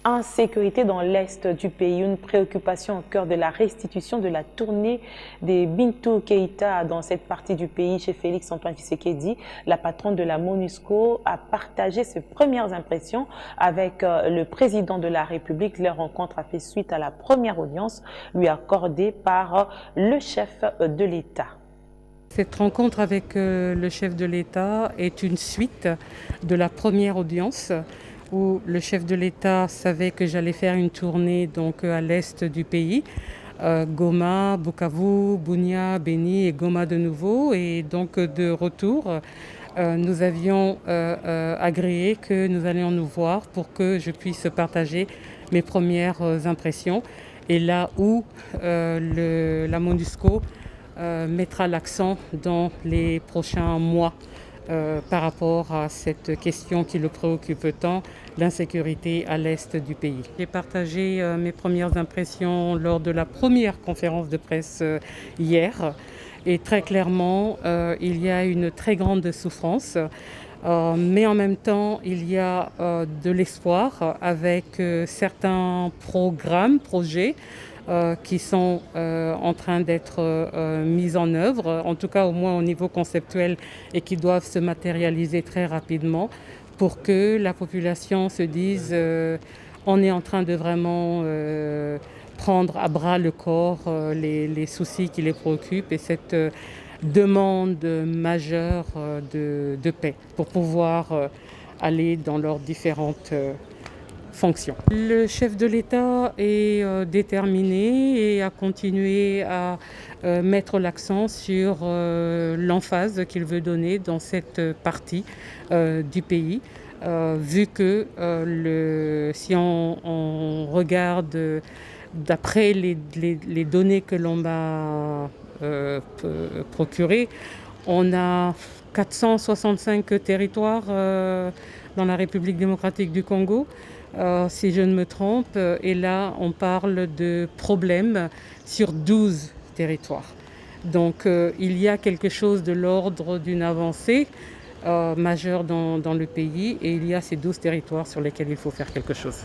Insécurité dans l'est du pays, une préoccupation au cœur de la restitution de la tournée des Bintou Keïta dans cette partie du pays chez Félix-Antoine Tshisekedi. La patronne de la MONUSCO a partagé ses premières impressions avec le président de la République. Leur rencontre a fait suite à la première audience lui accordée par le chef de l'État. Cette rencontre avec le chef de l'État est une suite de la première audience où le chef de l'État savait que j'allais faire une tournée donc, à l'est du pays, Goma, Bukavu, Bunia, Beni et Goma de nouveau. Et donc de retour, nous avions agréé que nous allions nous voir pour que je puisse partager mes premières impressions. Et là où la MONUSCO mettra l'accent dans les prochains mois par rapport à cette question qui le préoccupe tant, l'insécurité à l'est du pays. J'ai partagé mes premières impressions lors de la première conférence de presse hier et très clairement il y a une très grande souffrance. Mais en même temps, il y a de l'espoir avec certains projets qui sont en train d'être mis en œuvre, en tout cas au moins au niveau conceptuel, et qui doivent se matérialiser très rapidement pour que la population se dise on est en train de vraiment prendre à bras le corps les soucis qui les préoccupent et cette demande majeure de paix pour pouvoir aller dans leurs différentes fonctions. Le chef de l'État est déterminé et a continué à mettre l'accent sur l'emphase qu'il veut donner dans cette partie du pays. Vu que si on regarde d'après les données que l'on m'a procurées, on a 465 territoires dans la République démocratique du Congo, si je ne me trompe, et là on parle de problèmes sur 12 territoires. Donc il y a quelque chose de l'ordre d'une avancée majeure dans le pays et il y a ces 12 territoires sur lesquels il faut faire quelque chose.